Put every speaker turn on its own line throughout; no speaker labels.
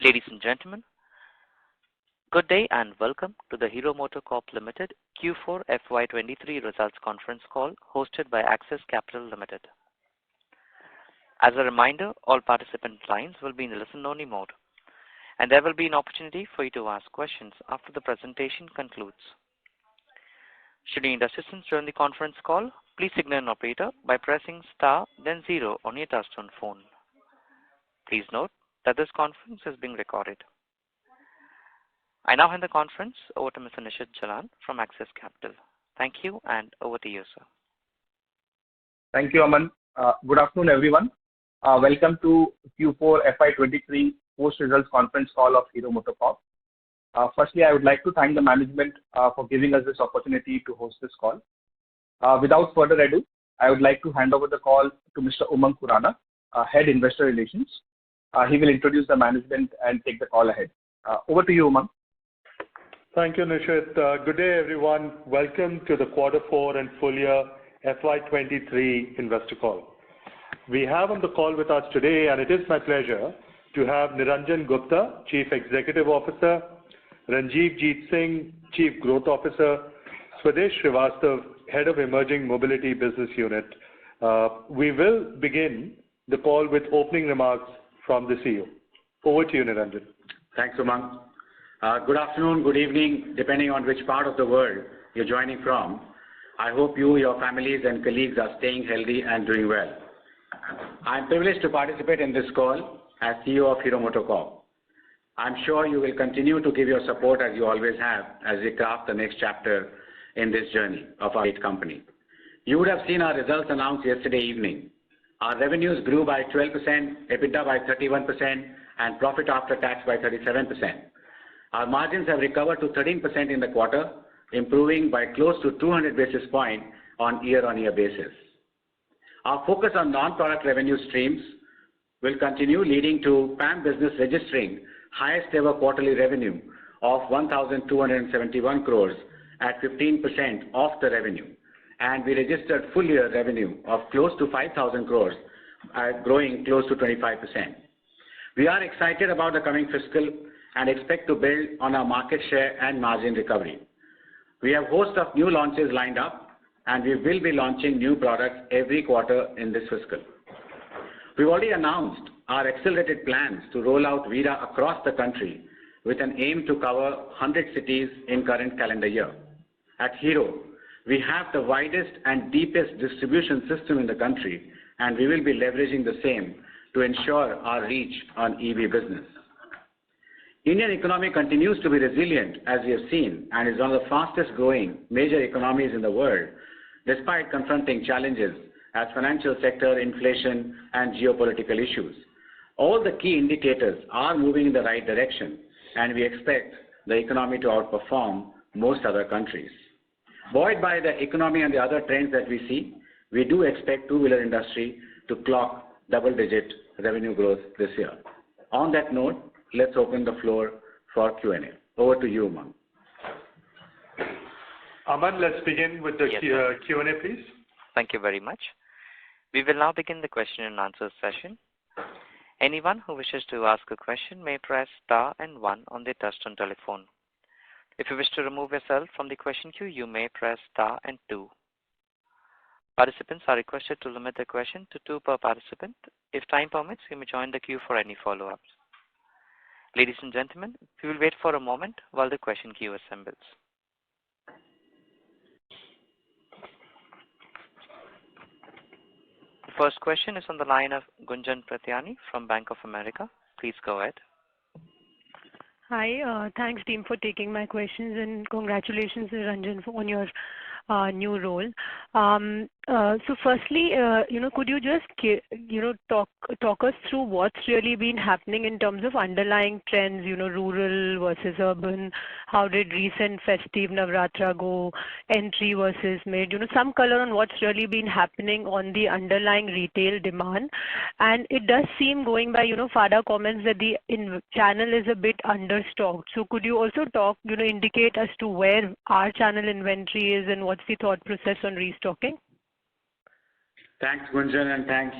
Ladies and gentlemen, good day and welcome to the Hero MotoCorp Limited Q4 FY23 results conference call hosted by Axis Capital Limited. As a reminder, all participant lines will be in listen-only mode, and there will be an opportunity for you to ask questions after the presentation concludes. Should you need assistance during the conference call, please signal an operator by pressing star then 0 on your touchtone phone. Please note that this conference is being recorded. I now hand the conference over to Mr. Nishit Jalan from Axis Capital. Thank you, and over to you, sir.
Thank you, Aman. Good afternoon, everyone. Welcome to Q4 FY23 post-results conference call of Hero MotoCorp. Firstly, I would like to thank the management for giving us this opportunity to host this call. Without further ado, I would like to hand over the call to Mr. Umang Khurana, Head Investor Relations. He will introduce the management and take the call ahead. Over to you, Umang.
Thank you, Nishit. Good day, everyone. Welcome to the Q4 and full year FY23 investor call. We have on the call with us today, and it is my pleasure to have Niranjan Gupta, Chief Executive Officer, Ranjiv Jeet Singh, Chief Growth Officer, Swadesh Srivastav, Head of Emerging Mobility Business Unit. We will begin the call with opening remarks from the CEO. Over to you, Niranjan.
Thanks, Umang. Good afternoon, good evening, depending on which part of the world you're joining from. I hope you, your families and colleagues are staying healthy and doing well. I'm privileged to participate in this call as CEO of Hero MotoCorp. I'm sure you will continue to give your support as you always have as we craft the next chapter in this journey of our great company. You would have seen our results announced yesterday evening. Our revenues grew by 12%, EBITDA by 31%, and profit after tax by 37%. Our margins have recovered to 13% in the quarter, improving by close to 200 basis points on year-on-year basis. Our focus on non-product revenue streams will continue, leading to PAM business registering highest ever quarterly revenue of 1,271 crores at 15% of the revenue. And we registered full year revenue of close to 5,000 crores, growing close to 25%. We are excited about the coming fiscal and expect to build on our market share and margin recovery. We have a host of new launches lined up, and we will be launching new products every quarter in this fiscal. We've already announced our accelerated plans to roll out Vida across the country with an aim to cover 100 cities in current calendar year. At Hero, we have the widest and deepest distribution system in the country, and we will be leveraging the same to ensure our reach on EV business. Indian economy continues to be resilient, as we have seen, and is one of the fastest growing major economies in the world, despite confronting challenges as financial sector, inflation, and geopolitical issues. All the key indicators are moving in the right direction, and we expect the economy to outperform most other countries. Buoyed by the economy and the other trends that we see, we do expect two-wheeler industry to clock double-digit revenue growth this year. On that note, let's open the floor for Q&A. Over to you, Umang.
Aman, let's begin with the Q&A, please.
Thank you very much. We will now begin the question and answer session. Anyone who wishes to ask a question may press star and 1 on their touchtone telephone. If you wish to remove yourself from the question queue, you may press star and 2. Participants are requested to limit their question to 2 per participant. If time permits, you may join the queue for any follow-ups. Ladies and gentlemen, we will wait for a moment while the question queue assembles. The first question is on the line of Gunjan Prithyani from Bank of America. Please go ahead.
Hi, thanks team for taking my questions, and congratulations Ranjan on your new role. So firstly, could you just, talk us through what's really been happening in terms of underlying trends, rural versus urban? How did recent festive Navratra go, entry versus mid? Some color on what's really been happening on the underlying retail demand. And it does seem, going by, FADA comments, that the channel is a bit understocked. So could you also talk, indicate as to where our channel inventory is and what's the thought process on restocking?
Thanks, Gunjan, and thanks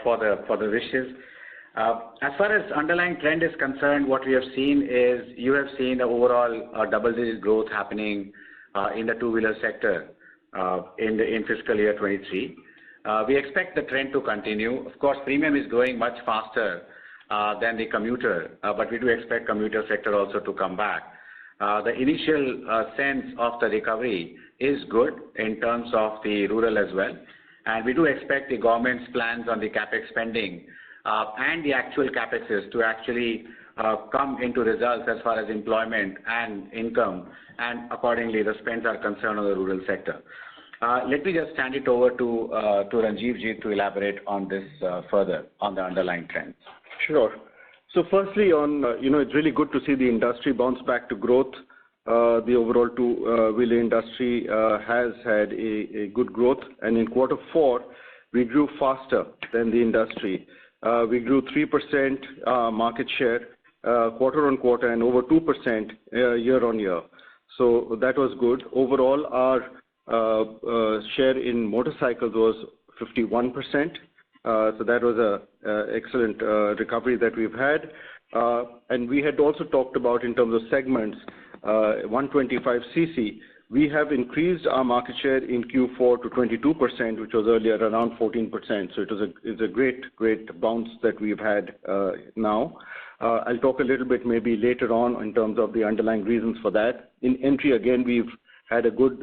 for the wishes. As far as underlying trend is concerned, what we have seen is you have seen the overall double-digit growth happening in the two-wheeler sector in fiscal year 23. We expect the trend to continue. Of course, premium is growing much faster than the commuter, but we do expect commuter sector also to come back. The initial sense of the recovery is good in terms of the rural as well, and we do expect the government's plans on the capex spending and the actual capexes to actually come into results as far as employment and income, and accordingly the spends are concerned on the rural sector. Let me just hand it over to Ranjeev Ji to elaborate on this further on the underlying trends.
Sure. So firstly, it's really good to see the industry bounce back to growth. The overall two-wheeler industry has had a good growth, and in quarter 4, we grew faster than the industry. We grew 3% market share quarter on quarter and over 2% year on year. So that was good. Overall, our share in motorcycles was 51%. So that was an excellent recovery that we've had. And we had also talked about in terms of segments, 125cc. We have increased our market share in Q4 to 22%, which was earlier around 14%. So it's a great bounce that we've had now. I'll talk a little bit maybe later on in terms of the underlying reasons for that. In entry, again, we've had a good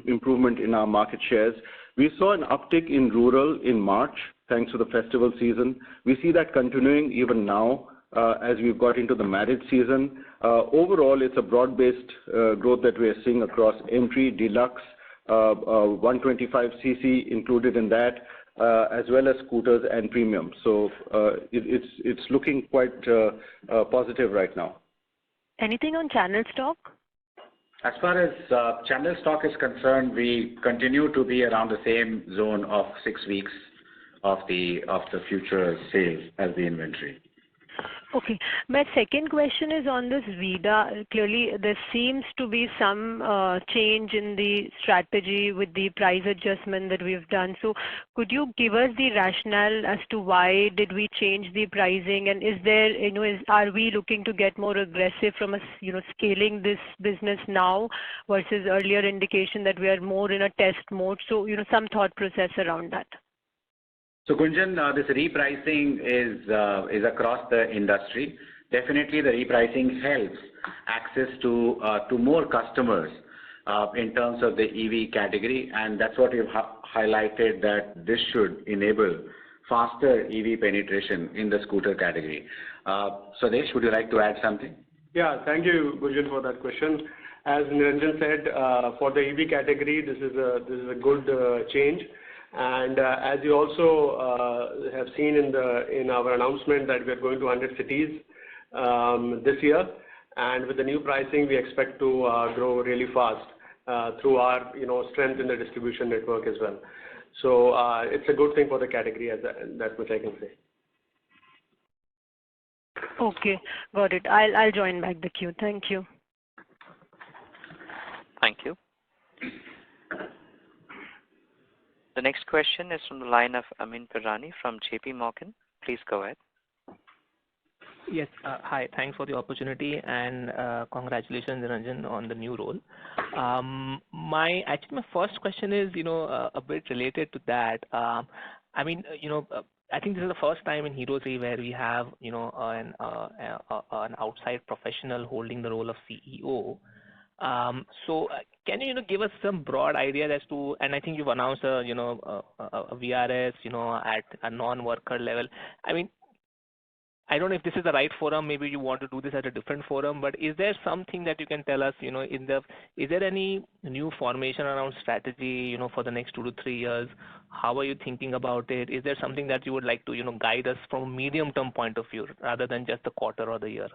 improvement in our market shares. We saw an uptick in rural in March, thanks to the festival season. We see that continuing even now as we've got into the marriage season. Overall, it's a broad-based growth that we are seeing across entry, deluxe, 125cc included in that, as well as scooters and premium. So it's looking quite positive right now.
Anything on channel stock?
As far as channel stock is concerned, we continue to be around the same zone of 6 weeks of the future sales as the inventory.
Okay. My second question is on this VIDA. Clearly, there seems to be some change in the strategy with the price adjustment that we've done. So could you give us the rationale as to why did we change the pricing? And is there, are we looking to get more aggressive from scaling this business now versus earlier indication that we are more in a test mode? So, some thought process around that.
So Gunjan, this repricing is across the industry. Definitely the repricing helps access to more customers in terms of the EV category, and that's what we've highlighted, that this should enable faster EV penetration in the scooter category. Swadesh, would you like to add something?
Yeah, thank you, Gunjan, for that question. As Niranjan said, for the EV category, this is a good change. And as you also have seen in our announcement that we are going to 100 cities this year, and with the new pricing, we expect to grow really fast through our strength in the distribution network as well. So it's a good thing for the category, that much I can say.
Okay, got it. I'll join back the queue. Thank you.
Thank you. The next question is from the line of Amyn Pirani from JP Morgan. Please go ahead.
Yes, hi. Thanks for the opportunity, and congratulations, Niranjan, on the new role. My first question is, a bit related to that. I think this is the first time in Hero's where we have, an outside professional holding the role of CEO. So can you give us some broad idea as to, and I think you've announced a VRS at a non-worker level. I don't know if this is the right forum, maybe you want to do this at a different forum, but is there something that you can tell us, is there any new formation around strategy, for the next 2 to 3 years? How are you thinking about it? Is there something that you would like to, guide us from a medium-term point of view rather than just the quarter or the year?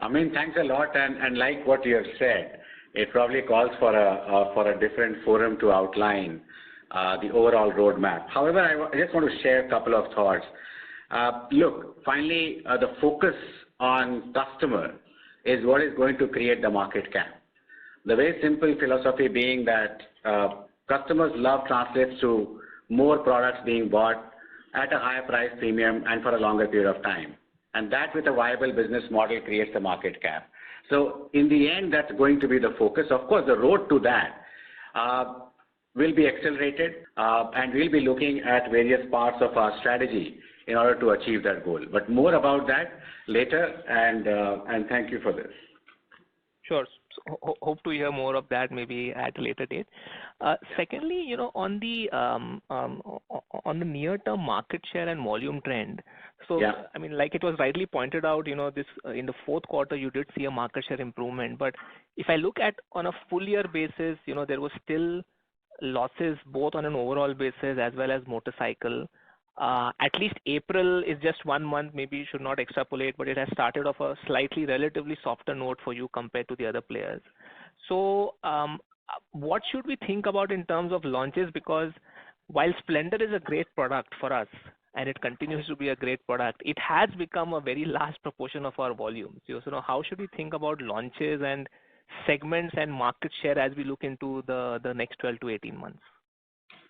Thanks a lot, and like what you have said, it probably calls for a different forum to outline the overall roadmap. However, I just want to share a couple of thoughts. Look, finally, the focus on customer is what is going to create the market cap. The very simple philosophy being that customers' love translates to more products being bought at a higher price premium and for a longer period of time. And that with a viable business model creates the market cap. So in the end, that's going to be the focus. Of course, the road to that will be accelerated and we'll be looking at various parts of our strategy in order to achieve that goal. But more about that later, and thank you for this.
Sure. So, hope to hear more of that maybe at a later date. Secondly, on the near-term market share and volume trend. So,
yeah.
I mean, like it was rightly pointed out, this in the fourth quarter you did see a market share improvement. But if I look at on a full-year basis, there was still losses both on an overall basis as well as motorcycle. At least April is just 1 month, maybe you should not extrapolate, but it has started off a slightly relatively softer note for you compared to the other players. So what should we think about in terms of launches? Because while Splendor is a great product for us and it continues to be a great product, it has become a very large proportion of our volumes. So how should we think about launches and segments and market share as we look into the next 12 to 18 months?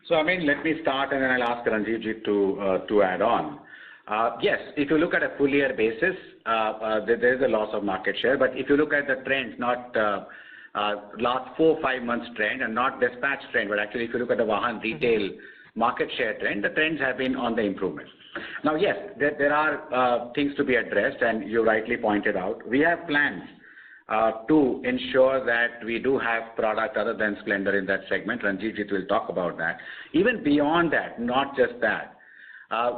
So, I mean, let me start and then I'll ask Ranjivjit to add on. Yes, if you look at a full year basis, there is a loss of market share. But if you look at the trends, not last 4 or 5 months trend and not dispatch trend, but actually if you look at the Vahan retail market share trend, the trends have been on the improvement. Now, yes, there are things to be addressed, and you rightly pointed out. We have plans to ensure that we do have product other than Splendor in that segment. Ranjivjit will talk about that. Even beyond that, not just that,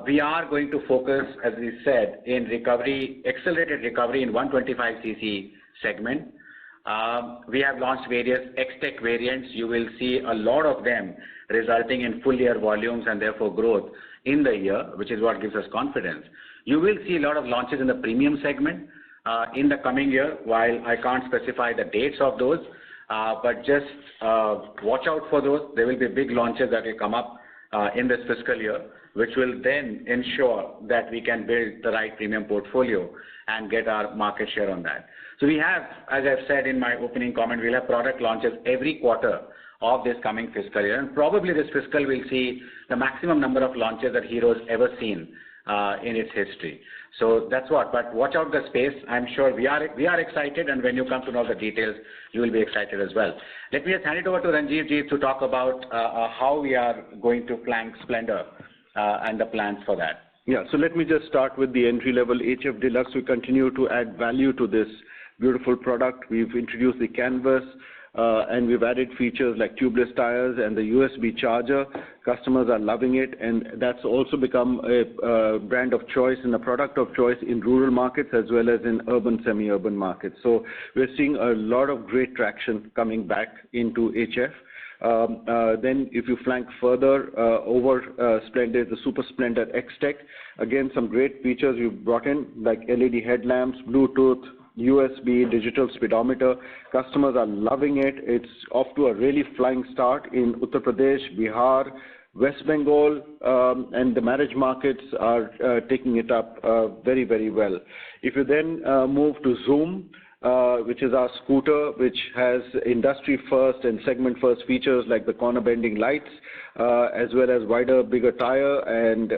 we are going to focus, as we said, in recovery, accelerated recovery in 125cc segment. We have launched various X-Tech variants. You will see a lot of them resulting in full year volumes and therefore growth in the year, which is what gives us confidence. You will see a lot of launches in the premium segment in the coming year. While I can't specify the dates of those, but just watch out for those. There will be big launches that will come up in this fiscal year, which will then ensure that we can build the right premium portfolio and get our market share on that. So we have, as I've said in my opening comment, we'll have product launches every quarter of this coming fiscal year, and probably this fiscal will see the maximum number of launches that Hero's ever seen in its history. So that's what, but watch out the space. I'm sure we are excited, and when you come to know the details, you will be excited as well. Let me just hand it over to Ranjivjit to talk about how we are going to flank Splendor and the plans for that.
Yeah, so let me just start with the entry-level HF Deluxe. We continue to add value to this beautiful product. We've introduced the canvas, and we've added features like tubeless tires and the USB charger. Customers are loving it, and that's also become a brand of choice and a product of choice in rural markets as well as in urban, semi-urban markets. So we're seeing a lot of great traction coming back into HF. Then if you flank further over Splendor, the Super Splendor X-Tech, again some great features you've brought in like LED headlamps, Bluetooth, USB, digital speedometer. Customers are loving it. It's off to a really flying start in Uttar Pradesh, Bihar, West Bengal, and the marriage markets are taking it up very, very well. If you then move to Zoom, which is our scooter, which has industry first and segment first features like the corner bending lights, as well as wider, bigger tire, and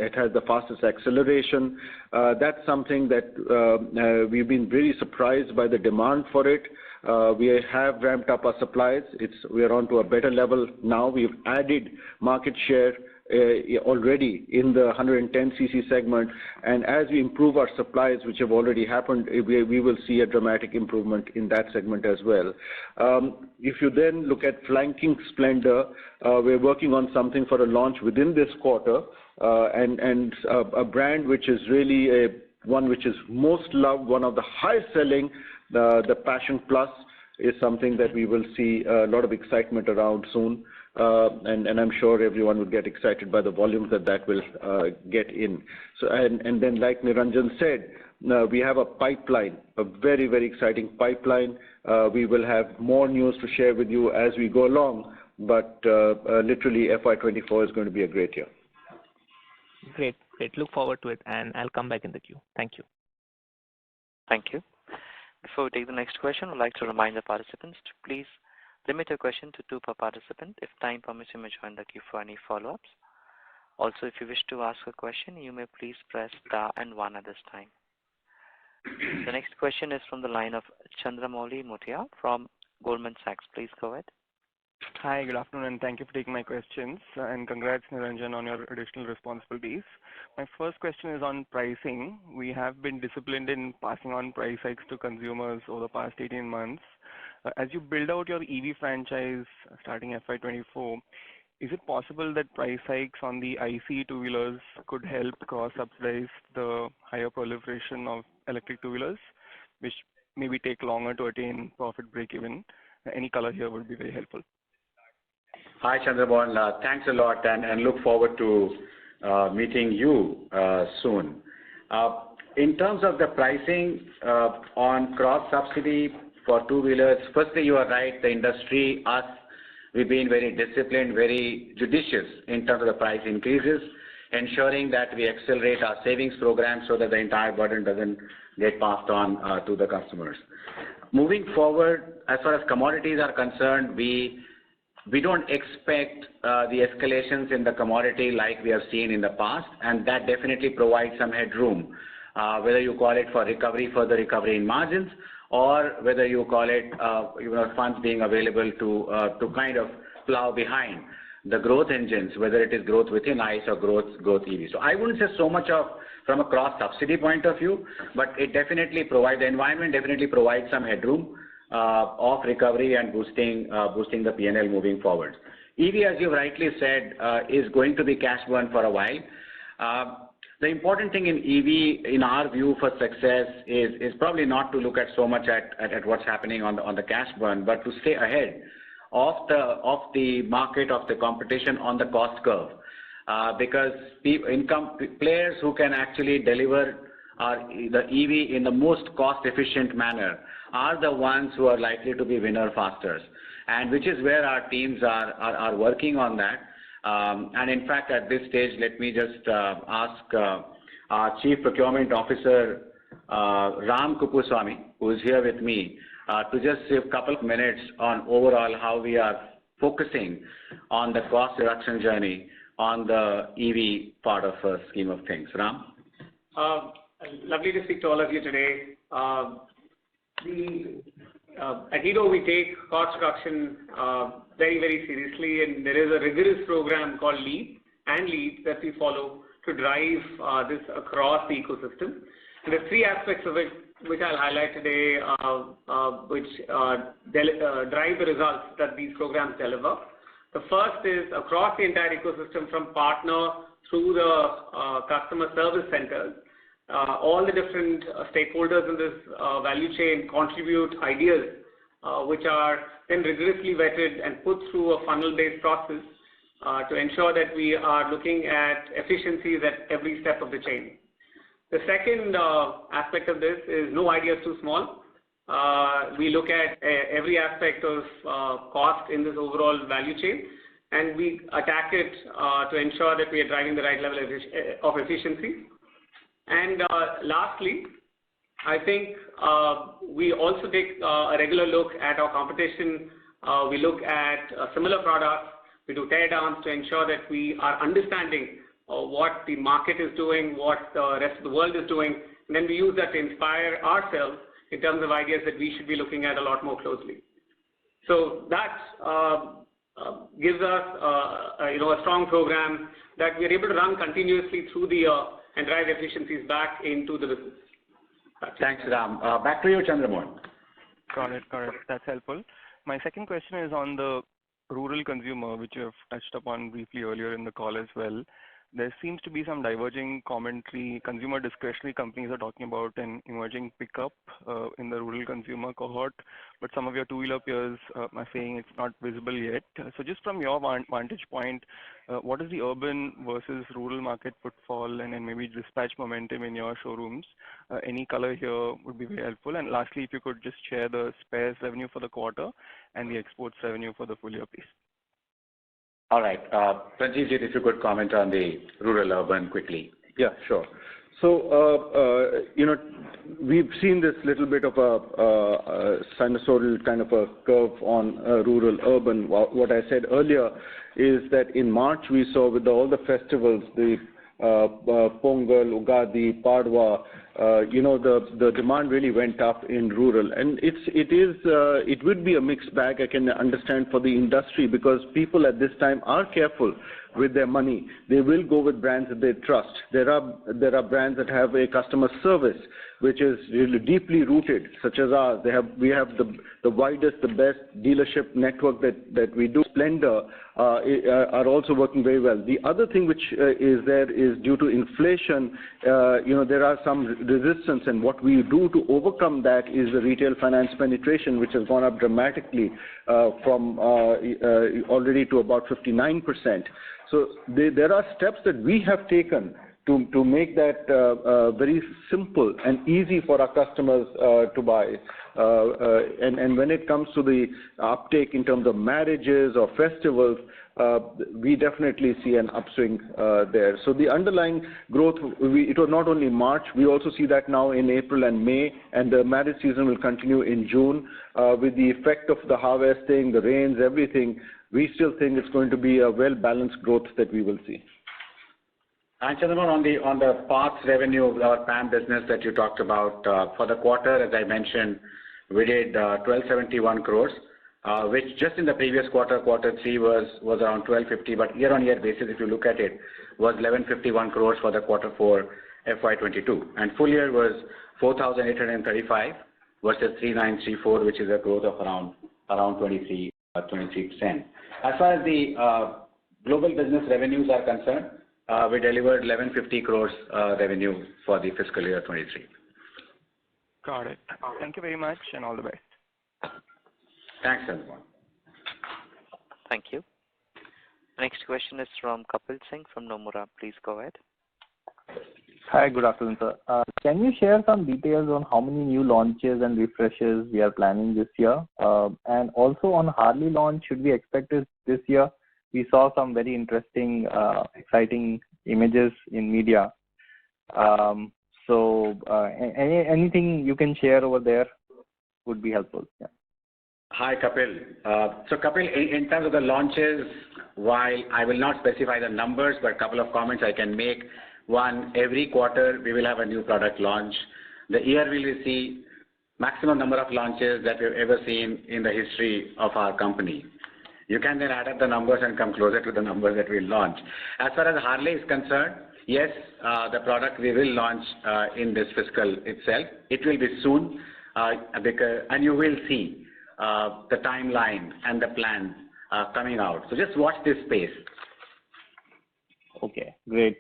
it has the fastest acceleration. That's something that we've been really surprised by the demand for it. We have ramped up our supplies. We are on to a better level now. We've added market share already in the 110cc segment, and as we improve our supplies, which have already happened, we will see a dramatic improvement in that segment as well. If you then look at flanking Splendor, we're working on something for a launch within this quarter, and a brand which is really one which is most loved, one of the highest selling, the Passion Plus is something that we will see a lot of excitement around soon. And I'm sure everyone will get excited by the volumes that will get in. So, and then like Niranjan said, we have a pipeline, a very, very exciting pipeline. We will have more news to share with you as we go along, but literally FY24 is going to be a great year.
Great. Look forward to it, and I'll come back in the queue. Thank you.
Thank you. Before we take the next question, I'd like to remind the participants to please limit your question to 2 per participant. If time permits, you may join the queue for any follow-ups. Also, if you wish to ask a question, you may please press star and 1 at this time. The next question is from the line of Chandramouli Muthiah from Goldman Sachs. Please go ahead.
Hi, good afternoon, and thank you for taking my questions. And congrats, Niranjan, on your additional responsibilities. My first question is on pricing. We have been disciplined in passing on price hikes to consumers over the past 18 months. As you build out your EV franchise starting FY24, is it possible that price hikes on the ICE two-wheelers could help cross-subsidize the higher proliferation of electric two-wheelers, which maybe take longer to attain profit break-even? Any color here would be very helpful.
Hi, Chandramouli. Thanks a lot, and look forward to meeting you soon. In terms of the pricing on cross-subsidy for two-wheelers, firstly, you are right. The industry, us, we've been very disciplined, very judicious in terms of the price increases, ensuring that we accelerate our savings program so that the entire burden doesn't get passed on to the customers. Moving forward, as far as commodities are concerned, we don't expect the escalations in the commodity like we have seen in the past, and that definitely provides some headroom, whether you call it for recovery, further recovery in margins, or whether you call it funds being available to kind of plow behind the growth engines, whether it is growth within ICE or growth EV. So I wouldn't say so much of from a cross-subsidy point of view, but it definitely provides, the environment definitely provides some headroom of recovery and boosting the P&L moving forward. EV, as you rightly said, is going to be cash burn for a while. The important thing in EV, in our view, for success is probably not to look at so much at what's happening on the cash burn, but to stay ahead of the market, of the competition on the cost curve, because players who can actually deliver the EV in the most cost-efficient manner are the ones who are likely to be winner fasters, and which is where our teams are working on that. And in fact, at this stage, let me just ask our Chief Procurement Officer, Ram Kupuswamy, who is here with me, to just give a couple of minutes on overall how we are focusing on the cost reduction journey on the EV part of the scheme of things. Ram?
Lovely to speak to all of you today. At Hero, we take cost reduction very, very seriously, and there is a rigorous program called LEAD that we follow to drive this across the ecosystem. And there are 3 aspects of it which I'll highlight today, which drive the results that these programs deliver. The first is across the entire ecosystem, from partner through the customer service centers. All the different stakeholders in this value chain contribute ideas which are then rigorously vetted and put through a funnel-based process to ensure that we are looking at efficiencies at every step of the chain. The second aspect of this is no idea is too small. We look at every aspect of cost in this overall value chain, and we attack it to ensure that we are driving the right level of efficiency. And lastly, I think we also take a regular look at our competition. We look at similar products. We do tear downs to ensure that we are understanding what the market is doing, what the rest of the world is doing, and then we use that to inspire ourselves in terms of ideas that we should be looking at a lot more closely. So that gives us a strong program that we are able to run continuously through the year and drive efficiencies back into the business.
Thanks, Ram. Back to you, Chandramouli.
Got it. That's helpful. My second question is on the rural consumer, which you have touched upon briefly earlier in the call as well. There seems to be some diverging commentary. Consumer discretionary companies are talking about an emerging pickup in the rural consumer cohort, but some of your two-wheeler peers are saying it's not visible yet. So just from your vantage point, what is the urban versus rural market footfall and maybe dispatch momentum in your showrooms? Any color here would be very helpful. And lastly, if you could just share the spares revenue for the quarter and the exports revenue for the full year, please.
All right. Ranjivjit, if you could comment on the rural-urban quickly.
Yeah, sure. So, we've seen this little bit of a sinusoidal kind of a curve on rural-urban. What I said earlier is that in March we saw with all the festivals, the Pongal, Ugadi, Padwa, the demand really went up in rural, and it would be a mixed bag. I can understand for the industry because people at this time are careful with their money. They will go with brands that they trust. There are brands that have a customer service which is really deeply rooted, such as ours. We have the widest, the best dealership network that we do. Splendor are also working very well. The other thing which is there is due to inflation, there are some resistance, and what we do to overcome that is the retail finance penetration, which has gone up dramatically from already to about 59%. So there are steps that we have taken to make that very simple and easy for our customers to buy. And when it comes to the uptake in terms of marriages or festivals, we definitely see an upswing there. So the underlying growth, it was not only March, we also see that now in April and May, and the marriage season will continue in June. With the effect of the harvesting, the rains, everything, we still think it's going to be a well-balanced growth that we will see.
And Chandramohan, on the parts revenue of our PAM business that you talked about, for the quarter, as I mentioned, we did 1271 crores, which just in the previous quarter, quarter 3 was around 1250, but year-on-year basis, if you look at it, was 1151 crores for the quarter 4 FY22, and full year was 4,835 versus 3934, which is a growth of around 23%. As far as the global business revenues are concerned, we delivered 1150 crores revenue for the fiscal year 23.
Got it. Thank you very much, and all the best.
Thanks, everyone.
Thank you. Next question is from Kapil Singh from Nomura. Please go ahead.
Hi, good afternoon, sir. Can you share some details on how many new launches and refreshes we are planning this year? And also on Harley launch, should we expect it this year? We saw some very interesting, exciting images in media. Anything you can share over there would be helpful. Yeah.
Hi, Kapil. So Kapil, in terms of the launches, while I will not specify the numbers, but a couple of comments I can make. One, every quarter we will have a new product launch. The year we will see maximum number of launches that we've ever seen in the history of our company. You can then add up the numbers and come closer to the numbers that we'll launch. As far as Harley is concerned, yes, the product we will launch in this fiscal itself. It will be soon, and you will see the timeline and the plan coming out. So just watch this space.
Okay, great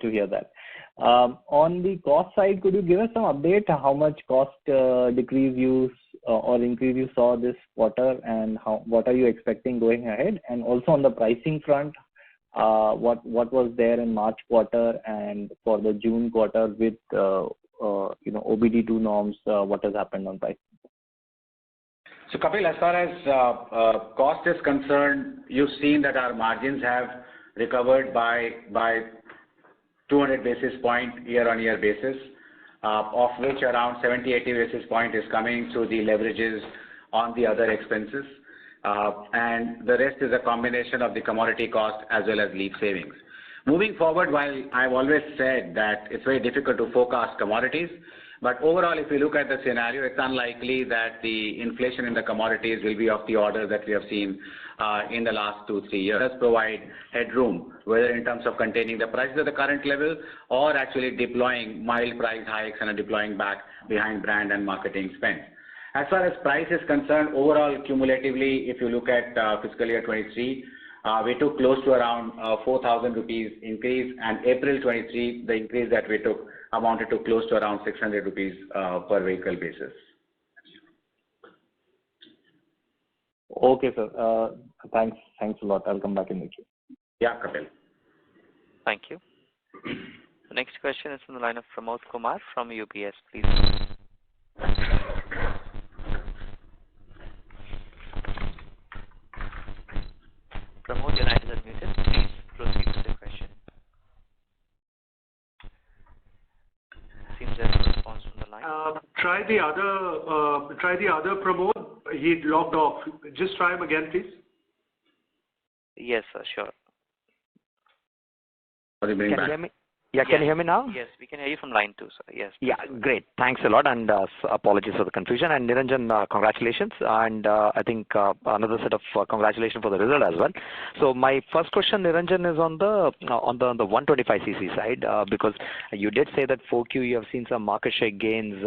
to hear that. On the cost side, could you give us some update how much cost decrease or increase you saw this quarter, and what are you expecting going ahead? And also on the pricing front, what was there in March quarter and for the June quarter with OBD2 norms, what has happened on pricing?
So Kapil, as far as cost is concerned, you've seen that our margins have recovered by 200 basis point year-on-year basis, of which around 70-80 basis point is coming through the leverages on the other expenses, and the rest is a combination of the commodity cost as well as LEAP savings. Moving forward, while I've always said that it's very difficult to forecast commodities, but overall, if you look at the scenario, it's unlikely that the inflation in the commodities will be of the order that we have seen in the last 2-3 years. It does provide headroom, whether in terms of containing the prices at the current level or actually deploying mild price hikes and deploying back behind brand and marketing spend. As far as price is concerned, overall, cumulatively, if you look at fiscal year 23, we took close to around 4,000 rupees increase, and April 23, the increase that we took amounted to close to around 600 rupees per vehicle basis.
Okay, sir. Thanks a lot. I'll come back in the queue.
Yeah, Kapil.
Thank you. The next question is from the line of Pramod Kumar from UBS. Please. Pramod, your line is unmuted. Please proceed with the question.
Try the other Pramod. He logged off. Just try him again, please.
Yes, sir, sure.
Can you hear me? Yeah, can you hear me now?
Yes, we can hear you from line 2, sir. Yes.
Yeah, great. Thanks a lot, and apologies for the confusion. And Niranjan, congratulations, and I think another set of congratulations for the result as well. So my first question, Niranjan, is on the 125cc side, because you did say that 4Q you have seen some market share gains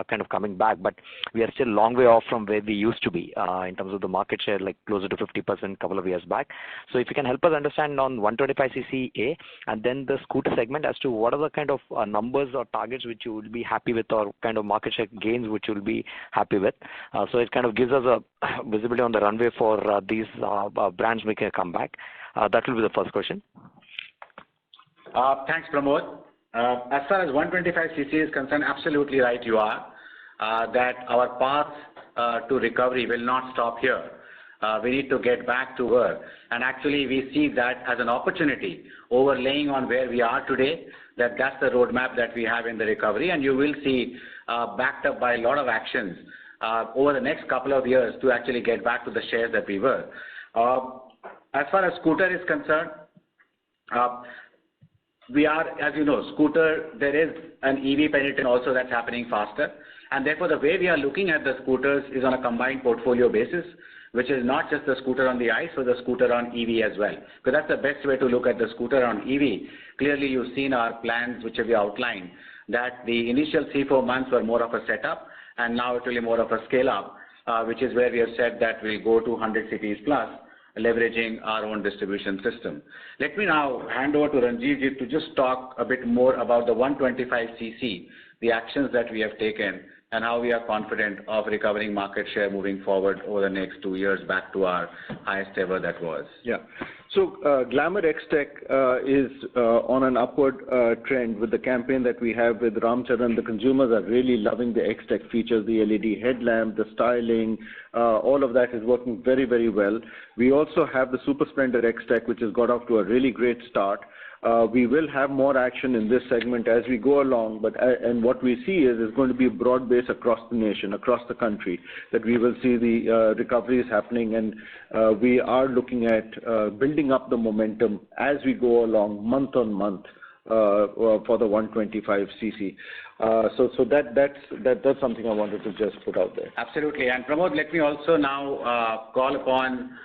kind of coming back, but we are still a long way off from where we used to be in terms of the market share, like closer to 50% a couple of years back. So if you can help us understand on 125cc A, and then the scooter segment, as to what are the kind of numbers or targets which you will be happy with, or kind of market share gains which you will be happy with. So it kind of gives us a visibility on the runway for these brands making a comeback. That will be the first question.
Thanks, Pramod. As far as 125cc is concerned, absolutely right you are, that our path to recovery will not stop here. We need to get back to work. And actually, we see that as an opportunity, overlaying on where we are today, that's the roadmap that we have in the recovery. And you will see backed up by a lot of actions over the next couple of years to actually get back to the shares that we were. As far as scooter is concerned, we are, as you know, scooter, there is an EV penetration also that's happening faster. And therefore, the way we are looking at the scooters is on a combined portfolio basis, which is not just the scooter on the ICE, but the scooter on EV as well. Because that's the best way to look at the scooter on EV. Clearly, you've seen our plans, which we outlined, that the initial 3-4 months were more of a setup, and now it will be more of a scale-up, which is where we have said that we'll go to 100 cities plus, leveraging our own distribution system. Let me now hand over to Ranjivjit to just talk a bit more about the 125cc, the actions that we have taken, and how we are confident of recovering market share moving forward over the next 2 years back to our highest ever that was.
Yeah. So Glamour X-Tech is on an upward trend with the campaign that we have with Ramcharan. The consumers are really loving the X-Tech features, the LED headlamp, the styling, all of that is working very, very well. We also have the Super Splendor X-Tech, which has got off to a really great start. We will have more action in this segment as we go along, but and what we see is going to be broad base across the nation, across the country, that we will see the recoveries happening, and we are looking at building up the momentum as we go along month on month for the 125cc. So that's something I wanted to just put out there.
Absolutely. And Pramod, let me also now call upon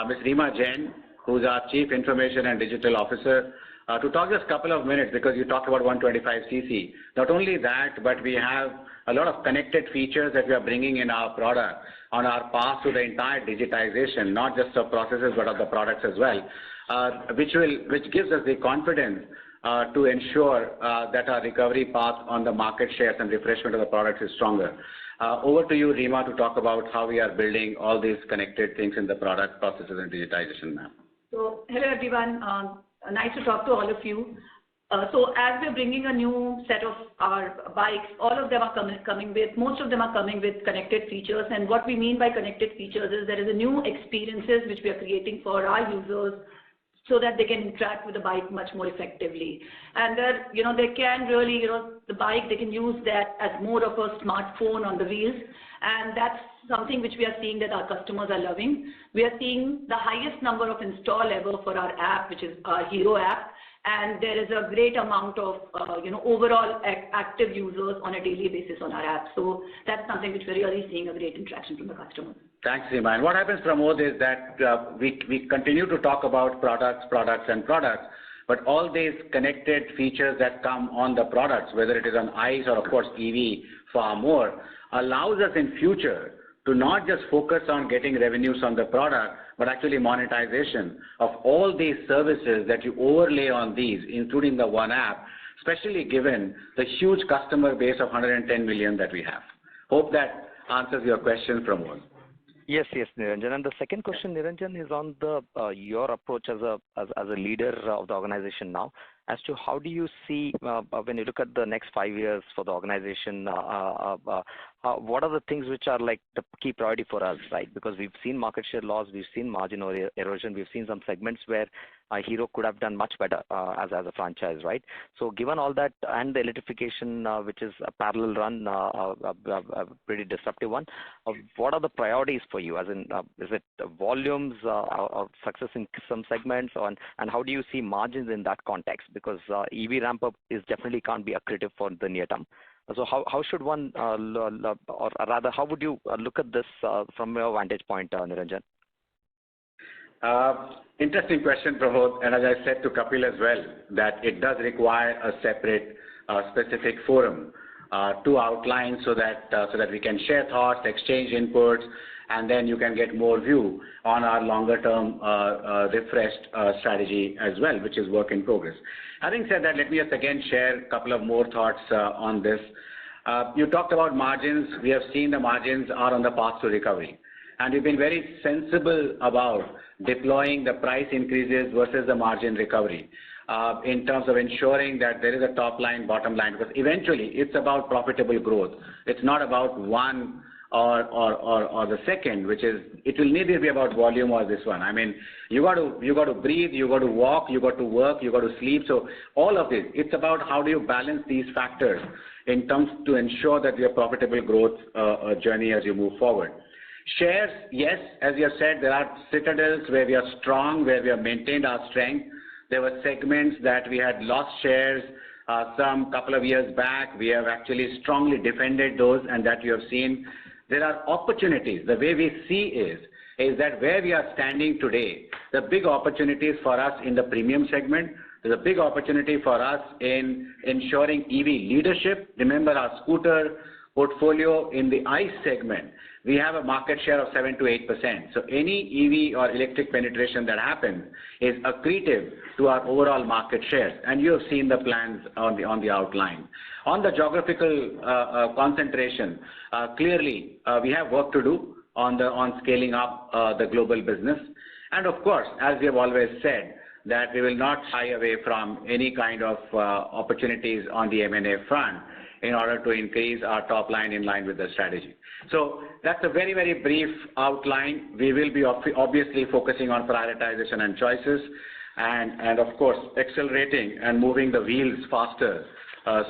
Ms. Reema Jain, who's our Chief Information and Digital Officer, to talk just a couple of minutes, because you talked about 125cc. Not only that, but we have a lot of connected features that we are bringing in our product on our path to the entire digitization, not just of processes, but of the products as well, which gives us the confidence to ensure that our recovery path on the market shares and refreshment of the products is stronger. Over to you, Reema, to talk about how we are building all these connected things in the product processes and digitization, ma'am.
So, hello everyone. Nice to talk to all of you. So as we're bringing a new set of our bikes, all of them are most of them are coming with connected features. And what we mean by connected features is there is a new experiences which we are creating for our users, so that they can interact with the bike much more effectively. And that, they can really, the bike, they can use that as more of a smartphone on the wheels. And that's something which we are seeing that our customers are loving. We are seeing the highest number of install ever for our app, which is our Hero app. And there is a great amount of, overall active users on a daily basis on our app. So that's something which we're really seeing a great interaction from the customers.
Thanks, Reema. And what happens, Pramod, is that we continue to talk about products, but all these connected features that come on the products, whether it is on ICE or, of course, EV far more, allows us in future to not just focus on getting revenues on the product, but actually monetization of all these services that you overlay on these, including the one app, especially given the huge customer base of 110 million that we have. Hope that answers your question, Pramod.
Yes, Niranjan. And the second question, Niranjan, is on the your approach as a leader of the organization now, as to how do you see when you look at the next 5 years for the organization, what are the things which are like the key priority for us, right? Because we've seen market share loss, we've seen margin erosion, we've seen some segments where Hero could have done much better as a franchise, right? So given all that and the electrification, which is a parallel run, a pretty disruptive one, what are the priorities for you? As in, is it volumes or success in some segments, and how do you see margins in that context? Because EV ramp up is definitely can't be accretive for the near term. So how should one, or rather, how would you look at this from your vantage point, Niranjan?
Interesting question, Pramod. And as I said to Kapil as well, that it does require a separate, specific forum to outline so that we can share thoughts, exchange inputs, and then you can get more view on our longer-term refreshed strategy as well, which is work in progress. Having said that, let me just again share a couple of more thoughts on this. You talked about margins. We have seen the margins are on the path to recovery. And we've been very sensible about deploying the price increases versus the margin recovery in terms of ensuring that there is a top line, bottom line, because eventually it's about profitable growth. It's not about one or the second, which is, it will neither be about volume or this one. I mean, you got to breathe, you got to walk, you got to work, you got to sleep. So all of this, it's about how do you balance these factors in terms to ensure that your profitable growth journey as you move forward. Shares, yes, as you have said, there are citadels where we are strong, where we have maintained our strength. There were segments that we had lost shares some couple of years back. We have actually strongly defended those, and that you have seen. There are opportunities. The way we see is that where we are standing today, the big opportunities for us in the premium segment, there's a big opportunity for us in ensuring EV leadership. Remember our scooter portfolio in the ICE segment, we have a market share of 7 to 8%. So any EV or electric penetration that happens is accretive to our overall market shares. And you have seen the plans on the outline. On the geographical concentration, clearly we have work to do on scaling up the global business. And of course, as we have always said, that we will not shy away from any kind of opportunities on the M&A front in order to increase our top line in line with the strategy. So that's a very, very brief outline. We will be obviously focusing on prioritization and choices and of course, accelerating and moving the wheels faster,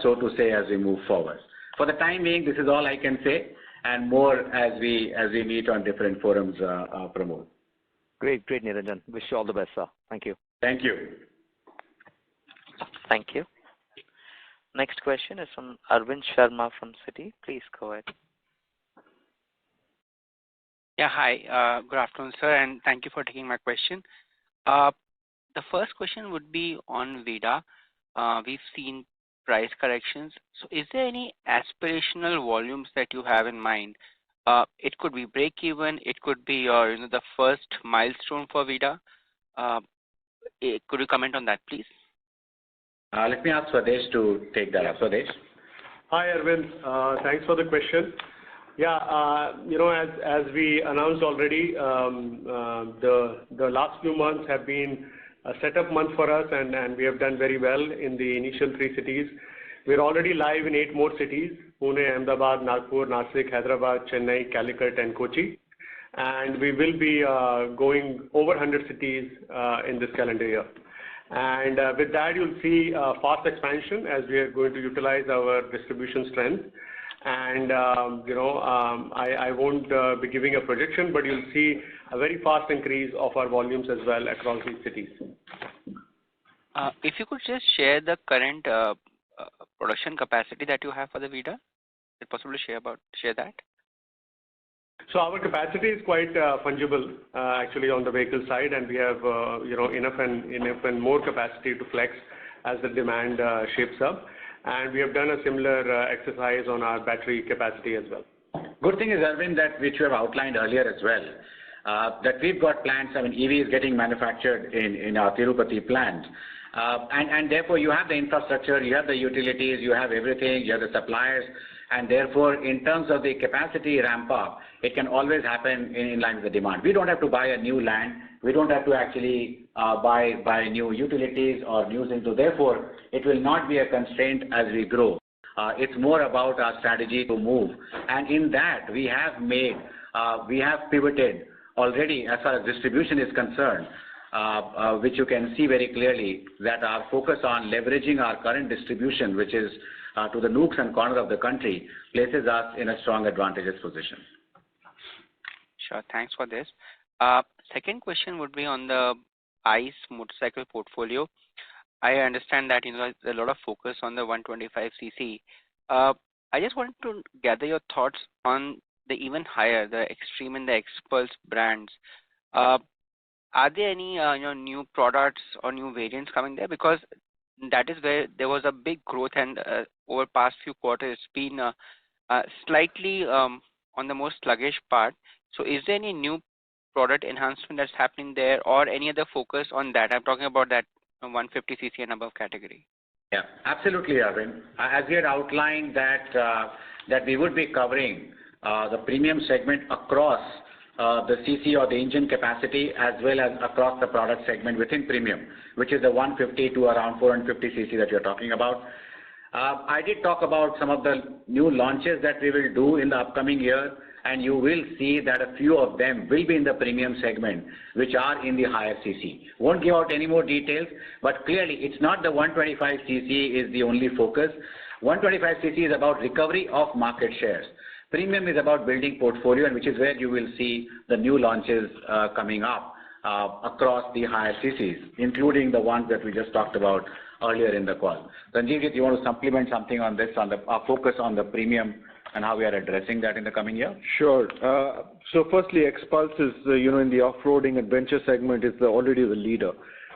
so to say, as we move forward. For the time being, this is all I can say, and more as we meet on different forums, Pramod.
Great, Niranjan. Wish you all the best, sir. Thank you.
Thank you.
Thank you. Next question is from Arvind Sharma from Citi. Please go ahead.
Yeah, hi. Good afternoon, sir, and thank you for taking my question. The first question would be on VIDA. We've seen price corrections. So is there any aspirational volumes that you have in mind? It could be break even. It could be your, the first milestone for VIDA. Could you comment on that, please?
Let me ask Swadesh to take that up. Swadesh.
Hi, Arvind. Thanks for the question. Yeah, as we announced already, the last few months have been a setup month for us, and we have done very well in the initial 3 cities. We're already live in 8 more cities: Pune, Ahmedabad, Nagpur, Nashik, Hyderabad, Chennai, Calicut, and Kochi. And we will be going over 100 cities in this calendar year. And with that, you'll see fast expansion as we are going to utilize our distribution strength. And, I won't be giving a projection, but you'll see a very fast increase of our volumes as well across these cities.
If you could just share the current production capacity that you have for the VIDA, is it possible to share that?
So our capacity is quite fungible, actually, on the vehicle side, and we have, enough and more capacity to flex as the demand shapes up. And we have done a similar exercise on our battery capacity as well.
Good thing is, Arvind, that which you have outlined earlier as well, that we've got plants. I mean, EV is getting manufactured in our Tirupati plant. And therefore, you have the infrastructure, you have the utilities, you have everything, you have the suppliers. And therefore, in terms of the capacity ramp up, it can always happen in line with the demand. We don't have to buy a new land. We don't have to actually buy new utilities or new things. So therefore, it will not be a constraint as we grow. It's more about our strategy to move. And in that, we have pivoted already as far as distribution is concerned. which you can see very clearly that our focus on leveraging our current distribution, which is to the nooks and corners of the country, places us in a strong advantageous position.
Sure, thanks for this. Second question would be on the ICE motorcycle portfolio. I understand that there's a lot of focus on the 125cc. I just wanted to gather your thoughts on the even higher, the Xtreme and the Xpulse brands. Are there any new products or new variants coming there? Because that is where there was a big growth, and over past few quarters it's been slightly on the more sluggish part. So is there any new product enhancement that's happening there, or any other focus on that? I'm talking about that 150cc and above category.
Yeah, absolutely, Arvind. As we had outlined that we would be covering the premium segment across the CC or the engine capacity, as well as across the product segment within premium, which is the 150 to around 450cc that you're talking about. I did talk about some of the new launches that we will do in the upcoming year, and you will see that a few of them will be in the premium segment, which are in the higher CC. Won't give out any more details, but clearly it's not the 125cc is the only focus. 125cc is about recovery of market shares. Premium is about building portfolio, and which is where you will see the new launches coming up across the higher CCs, including the ones that we just talked about earlier in the call. Sanjeev, do you want to supplement something on this, on our focus on the premium and how we are addressing that in the coming year?
Sure. So firstly, Xpulse is, in the off-roading adventure segment, is already the leader,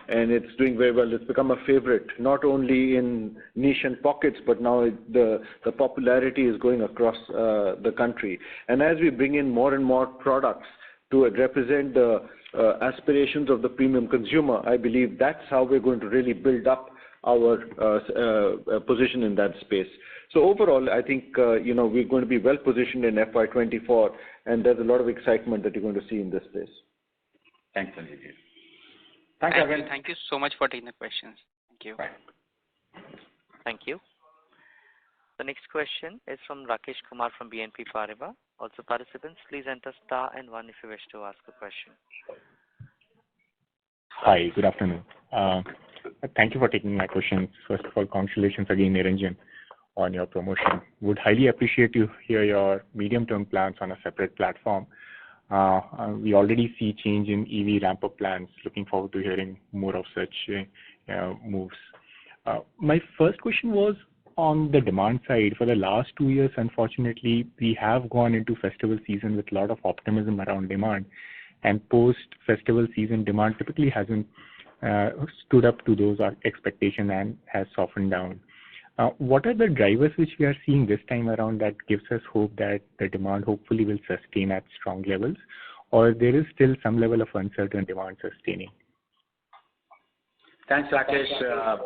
and it's doing very well. It's become a favorite, not only in niche and pockets, but now the popularity is going across the country. And as we bring in more and more products to represent the aspirations of the premium consumer, I believe that's how we're going to really build up our position in that space. So overall, I think we're going to be well positioned in FY24, and there's a lot of excitement that you're going to see in this space.
Thanks, Sanjeev.
Thank you so much for taking the questions. Thank you.
Bye.
Thank you. The next question is from Rakesh Kumar from BNP Paribas. Also, participants, please enter star and 1 if you wish to ask a question.
Hi, good afternoon. Thank you for taking my questions. First of all, congratulations again, Niranjan, on your promotion. Would highly appreciate to hear your medium-term plans on a separate platform. We already see change in EV ramp-up plans. Looking forward to hearing more of such moves. My first question was on the demand side. For the last 2 years, unfortunately, we have gone into festival season with a lot of optimism around demand, and post-festival season demand typically hasn't stood up to those expectations and has softened down. What are the drivers which we are seeing this time around that gives us hope that the demand hopefully will sustain at strong levels, or there is still some level of uncertain demand sustaining?
Thanks, Rakesh.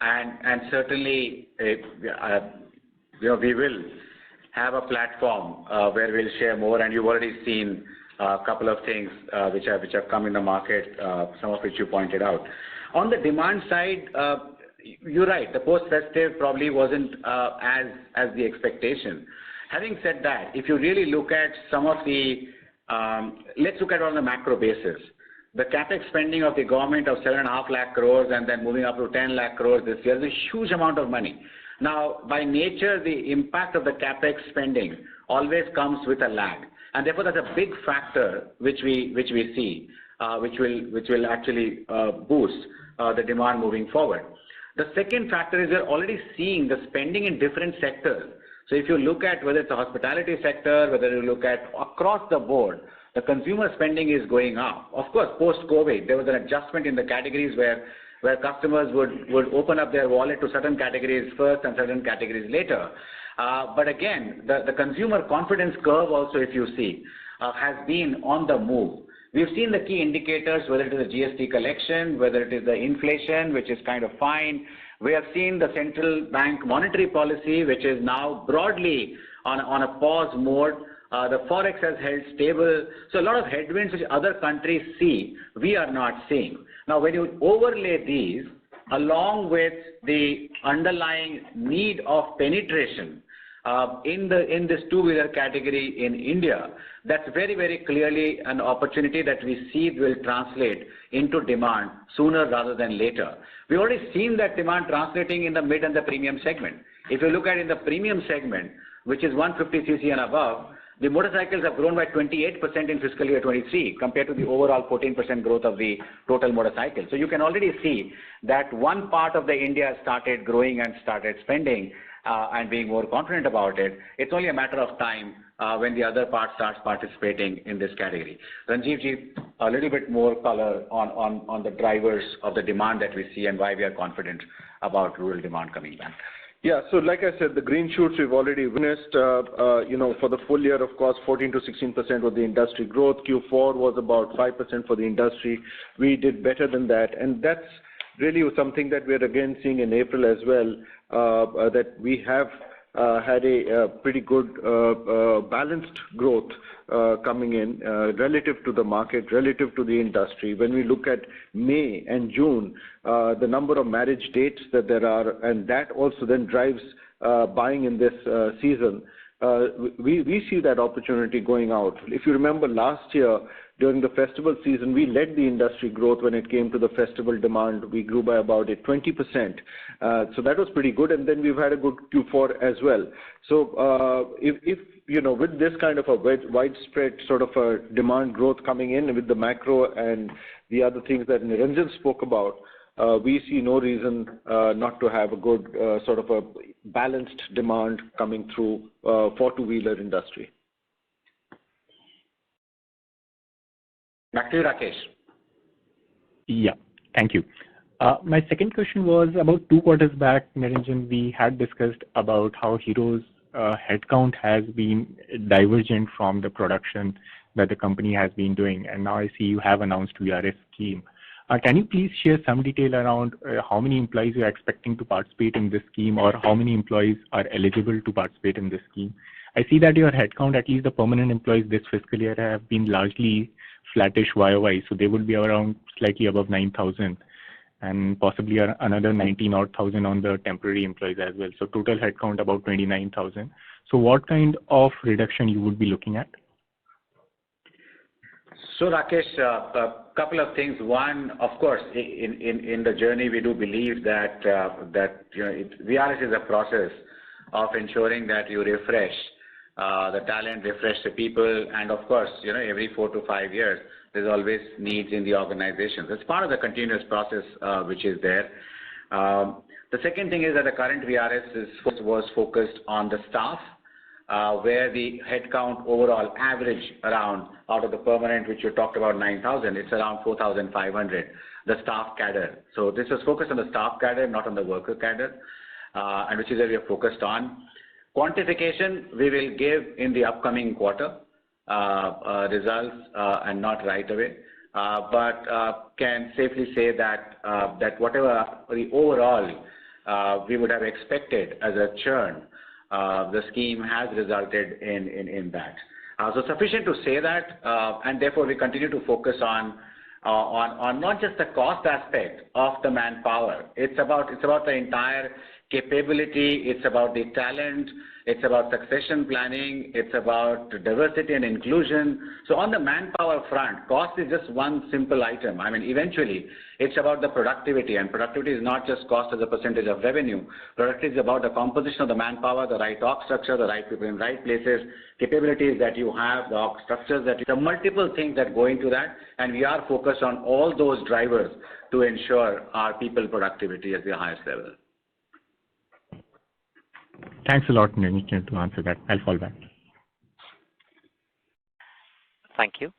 And certainly, we will have a platform where we'll share more, and you've already seen a couple of things which have come in the market, some of which you pointed out. On the demand side, you're right, the post-festive probably wasn't as the expectation. Having said that, if you really look at some of the, let's look at it on a macro basis. The capex spending of the government of 7.5 lakh crores and then moving up to 10 lakh crores this year is a huge amount of money. Now, by nature, the impact of the capex spending always comes with a lag, and therefore that's a big factor which we see, which will actually boost the demand moving forward. The second factor is we're already seeing the spending in different sectors. So if you look at whether it's the hospitality sector, whether you look at across the board, the consumer spending is going up. Of course, post-COVID, there was an adjustment in the categories where customers would open up their wallet to certain categories first and certain categories later. But again, the consumer confidence curve also, if you see, has been on the move. We've seen the key indicators, whether it is the GST collection, whether it is the inflation, which is kind of fine. We have seen the central bank monetary policy, which is now broadly on a pause mode. The forex has held stable. So a lot of headwinds which other countries see, we are not seeing. Now, when you overlay these along with the underlying need of penetration in this two-wheeler category in India, that's very, very clearly an opportunity that we see will translate into demand sooner rather than later. We've already seen that demand translating in the mid and the premium segment. If you look at in the premium segment, which is 150cc and above, the motorcycles have grown by 28% in fiscal year 23 compared to the overall 14% growth of the total motorcycle. So you can already see that one part of the India started growing and started spending and being more confident about it. It's only a matter of time when the other part starts participating in this category. Ranjiv ji, a little bit more color on the drivers of the demand that we see and why we are confident about rural demand coming back.
Yeah, so like I said, the green shoots we've already witnessed, for the full year, of course, 14 to 16% was the industry growth. Q4 was about 5% for the industry. We did better than that, and that's really something that we're again seeing in April as well, that we have had a pretty good balanced growth coming in relative to the market, relative to the industry. When we look at May and June, the number of marriage dates that there are, and that also then drives buying in this season. We see that opportunity going out. If you remember last year, during the festival season, we led the industry growth when it came to the festival demand. We grew by about 20%. So that was pretty good. And then we've had a good Q4 as well. So if with this kind of a widespread sort of a demand growth coming in with the macro and the other things that Niranjan spoke about, we see no reason not to have a good sort of a balanced demand coming through for two-wheeler industry.
Back to you, Rakesh.
Yeah, thank you. My second question was about 2 quarters back, Niranjan, we had discussed about how Hero's headcount has been divergent from the production that the company has been doing, and now I see you have announced VRS scheme. Can you please share some detail around how many employees you are expecting to participate in this scheme, or how many employees are eligible to participate in this scheme? I see that your headcount, at least the permanent employees this fiscal year, have been largely flattish YOY, so they would be around slightly above 9,000 and possibly another 19,000 on the temporary employees as well. So total headcount about 29,000. So what kind of reduction you would be looking at?
So Rakesh, a couple of things. One, of course, in the journey, we do believe that VRS is a process of ensuring that you refresh the talent, refresh the people, and of course, every 4 to 5 years, there's always needs in the organization. That's part of the continuous process which is there. The second thing is that the current VRS was focused on the staff, where the headcount overall average around out of the permanent, which you talked about 9,000, it's around 4,500, the staff cadre. So this was focused on the staff cadre, not on the worker cadre, and which is where we are focused on. Quantification we will give in the upcoming quarter results and not right away, but can safely say that whatever the overall we would have expected as a churn, the scheme has resulted in that. So sufficient to say that, and therefore we continue to focus on not just the cost aspect of the manpower. It's about the entire capability, it's about the talent, it's about succession planning, it's about diversity and inclusion. So on the manpower front, cost is just one simple item. I mean, eventually, it's about the productivity, and productivity is not just cost as a percentage of revenue. Productivity is about the composition of the manpower, the right org structure, the right people in right places, capabilities that you have, the org structures the multiple things that go into that, and we are focused on all those drivers to ensure our people productivity at the highest level.
Thanks a lot, Niranjan, to answer that. I'll fall back.
Thank you.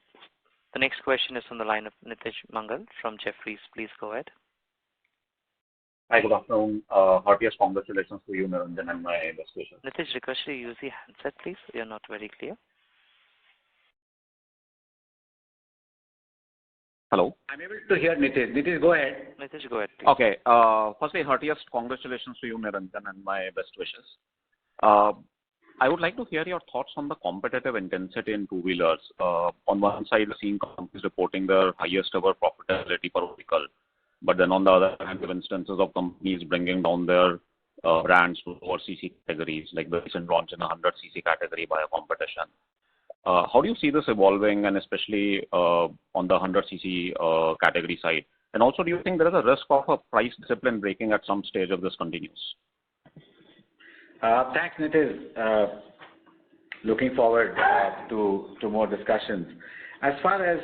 The next question is on the line of Nitish Mangal from Jefferies. Please go ahead.
Hi, good afternoon. Heartiest congratulations to you, Niranjan, and my best wishes.
Nitish, request you use the handset, please. You're not very clear.
Hello?
I'm able to hear Nitish. Nitish, go ahead.
Nitish, go ahead, please.
Okay. Firstly, heartiest congratulations to you, Niranjan, and my best wishes. I would like to hear your thoughts on the competitive intensity in two-wheelers. On one side, we're seeing companies reporting their highest ever profitability per vehicle. But then on the other hand, we have instances of companies bringing down their brands to lower CC categories, like the recent launch in the 100cc category by a competition. How do you see this evolving, and especially on the 100cc category side? And also, do you think there is a risk of a price discipline breaking at some stage if this continues?
Thanks, Nitish. Looking forward to more discussions. As far as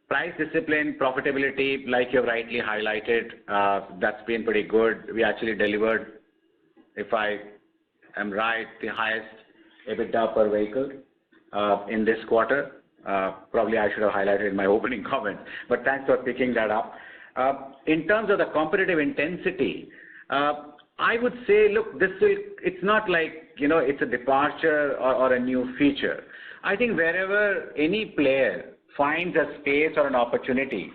price discipline, profitability, like you rightly highlighted, that's been pretty good. We actually delivered, if I am right, the highest EBITDA per vehicle in this quarter. Probably I should have highlighted in my opening comments, but thanks for picking that up. In terms of the competitive intensity, I would say, look, it's not like, it's a departure or a new feature. I think wherever any player finds a space or an opportunity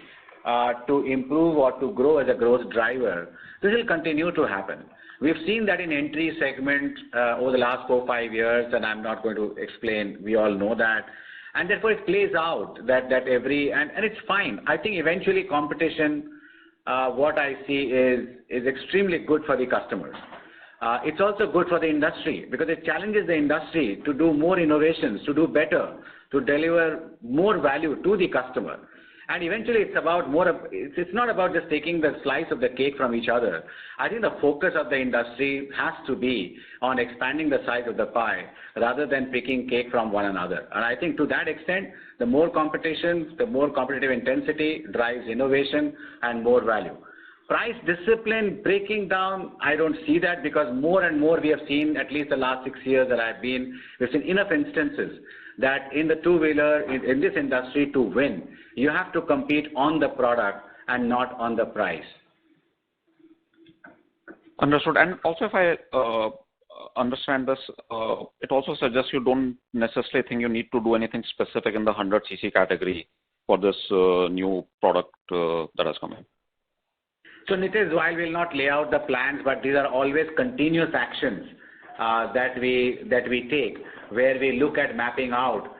to improve or to grow as a growth driver, this will continue to happen. We've seen that in entry segment over the last 4-5 years, and I'm not going to explain, we all know that. And therefore it plays out that and it's fine. I think eventually competition, what I see is extremely good for the customers. It's also good for the industry because it challenges the industry to do more innovations, to do better, to deliver more value to the customer. And eventually it's not about just taking the slice of the cake from each other. I think the focus of the industry has to be on expanding the size of the pie rather than picking cake from one another. And I think to that extent, the more competition, the more competitive intensity drives innovation and more value. Price discipline breaking down, I don't see that because more and more we have seen, at least the last 6 years that I've been, we've seen enough instances that in the two-wheeler, in this industry to win, you have to compete on the product and not on the price.
Understood. And also if I understand this, it also suggests you don't necessarily think you need to do anything specific in the 100cc category for this new product that has come in.
So Nitish, while we'll not lay out the plans, but these are always continuous actions that we take, where we look at mapping out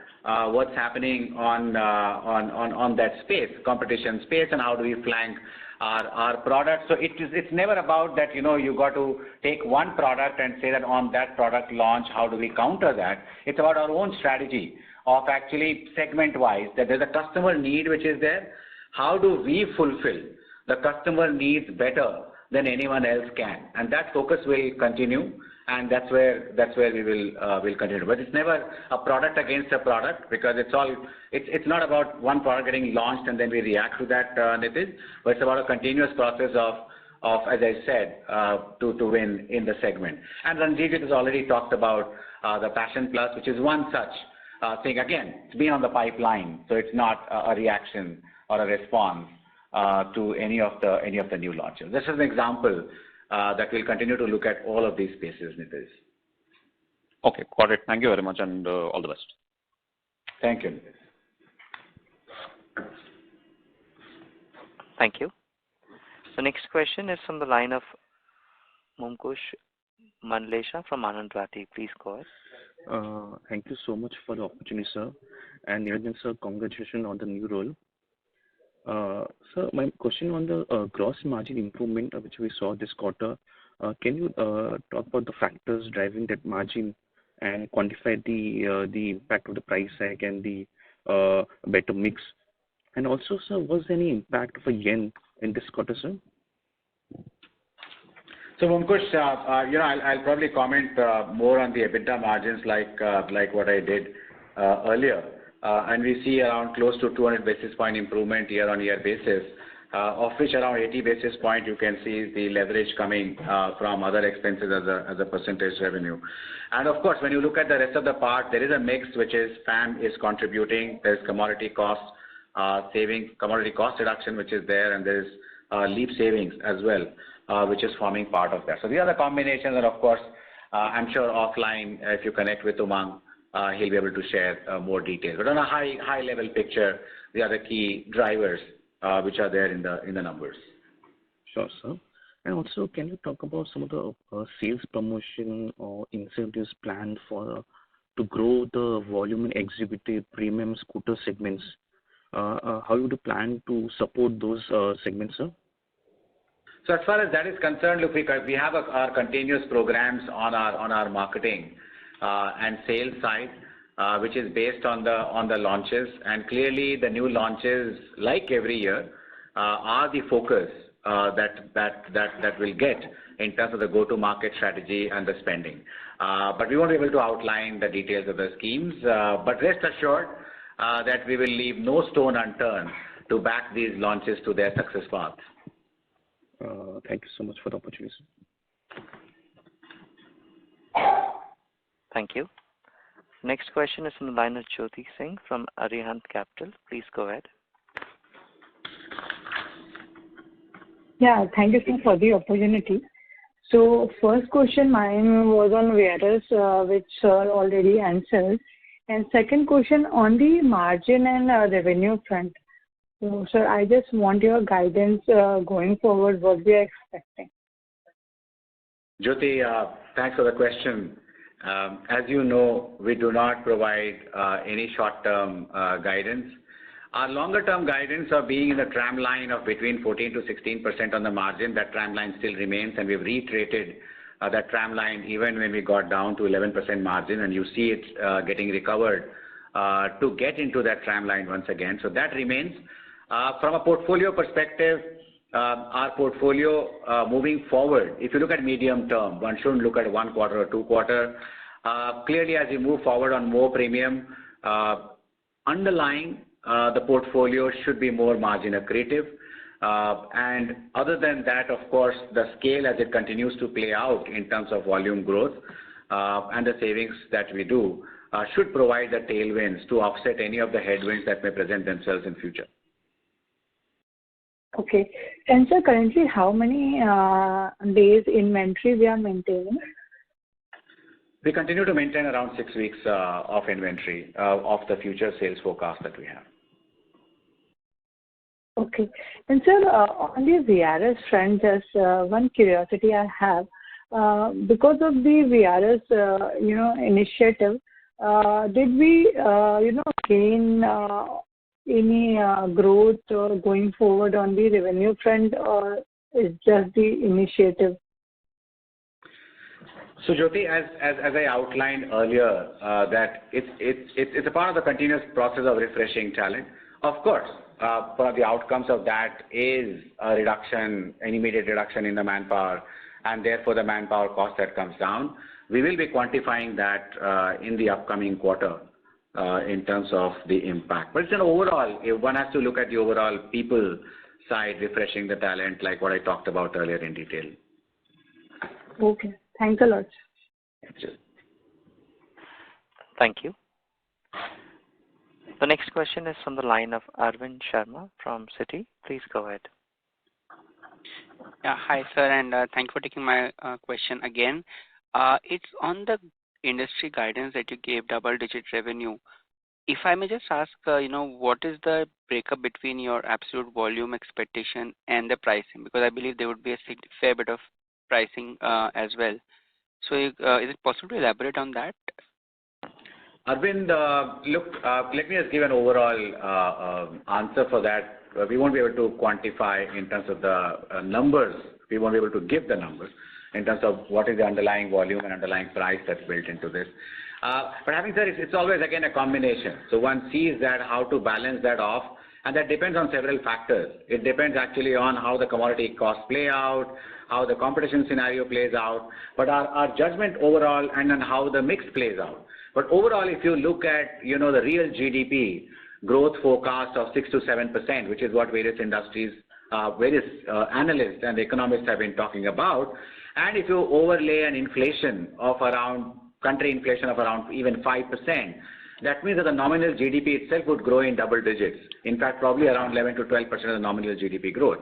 what's happening on that space, competition space, and how do we flank our products. So it's never about that, you got to take one product and say that on that product launch, how do we counter that? It's about our own strategy of actually segment-wise, that there's a customer need which is there. How do we fulfill the customer needs better than anyone else can? And that focus will continue. And that's where we will continue. But it's never a product against a product because it's not about one product getting launched and then we react to that, Nitish, but it's about a continuous process of as I said, to win in the segment. And Ranjit has already talked about the Passion Plus, which is one such thing. Again, it's been on the pipeline, so it's not a reaction or a response to any of the new launches. This is an example that we'll continue to look at all of these spaces, Nitish.
Okay, got it. Thank you very much and all the best.
Thank you, Nitish.
Thank you. The next question is from the line of Mumkush Mandlesha from Anand Rathi. Please go ahead.
Thank you so much for the opportunity, sir. And Niranjan, sir, congratulations on the new role. Sir, my question on the gross margin improvement which we saw this quarter, can you talk about the factors driving that margin and quantify the impact of the price hike and the better mix? And also, sir, was there any impact of a yen in this quarter, sir?
So, Mumkush, I'll probably comment more on the EBITDA margins like what I did earlier. And we see around close to 200 basis point improvement year-on-year basis, of which around 80 basis point you can see the leverage coming from other expenses as a percentage revenue. And of course, when you look at the rest of the part, there is a mix which is PAM is contributing, there's commodity cost commodity cost reduction which is there, and there's LEAP savings as well, which is forming part of that. So these are the combinations, and of course, I'm sure offline, if you connect with Umang, he'll be able to share more details. But on a high level picture, they are the key drivers which are there in the numbers.
Sure, sir. And also, can you talk about some of the sales promotion or incentives planned to grow the volume in executive premium scooter segments? How would you plan to support those segments, sir?
So as far as that is concerned, look, we have our continuous programs on our marketing and sales side, which is based on the launches, and clearly the new launches, like every year, are the focus that we'll get in terms of the go-to-market strategy and the spending. But we won't be able to outline the details of the schemes. But rest assured that we will leave no stone unturned to back these launches to their success path.
Thank you so much for the opportunity.
Thank you. Next question is from the line of Jyoti Singh from Arihant Capital. Please go ahead.
Yeah, thank you for the opportunity. So first question mine was on VRS, which sir already answered. And second question on the margin and revenue front. So sir, I just want your guidance going forward, what we are expecting.
Jyoti, thanks for the question. As you know, we do not provide any short-term guidance. Our longer-term guidance of being in the tram line of between 14 to 16% on the margin, that tram line still remains, and we've reiterated that tram line even when we got down to 11% margin, and you see it getting recovered to get into that tram line once again. So that remains. From a portfolio perspective, our portfolio moving forward, if you look at medium term, one shouldn't look at 1 quarter or 2 quarter. Clearly, as you move forward on more premium, underlying the portfolio should be more margin accretive. And other than that, of course, the scale as it continues to play out in terms of volume growth and the savings that we do should provide the tailwinds to offset any of the headwinds that may present themselves in future.
Okay. And sir, currently how many days inventory we are maintaining?
We continue to maintain around 6 weeks of inventory of the future sales forecast that we have.
Okay. And sir, on the VRS front, just one curiosity I have. Because of the VRS, initiative, did we, gain any growth going forward on the revenue front, or is just the initiative?
So Jyoti, as I outlined earlier, that it's a part of the continuous process of refreshing talent. Of course, one of the outcomes of that is a reduction, an immediate reduction in the manpower, and therefore the manpower cost that comes down. We will be quantifying that in the upcoming quarter in terms of the impact. But it's an overall, if one has to look at the overall people side, refreshing the talent, like what I talked about earlier in detail.
Okay. Thanks a lot.
Thank you. The next question is from the line of Arvind Sharma from Citi. Please go ahead.
Yeah, hi, sir, and thank you for taking my question again. It's on the industry guidance that you gave, double-digit revenue. If I may just ask, what is the breakup between your absolute volume expectation and the pricing? Because I believe there would be a fair bit of pricing as well. So is it possible to elaborate on that?
Arvind, look, let me just give an overall answer for that. We won't be able to quantify in terms of the numbers. We won't be able to give the numbers in terms of what is the underlying volume and underlying price that's built into this. But having said it, it's always, again, a combination. So one sees that how to balance that off, and that depends on several factors. It depends actually on how the commodity costs play out, how the competition scenario plays out, but our judgment overall and on how the mix plays out. But overall, if you look at, the real GDP growth forecast of 6 to 7%, which is what various industries, various analysts and economists have been talking about, and if you overlay an inflation of around, country inflation of around even 5%, that means that the nominal GDP itself would grow in double digits. In fact, probably around 11 to 12% of the nominal GDP growth.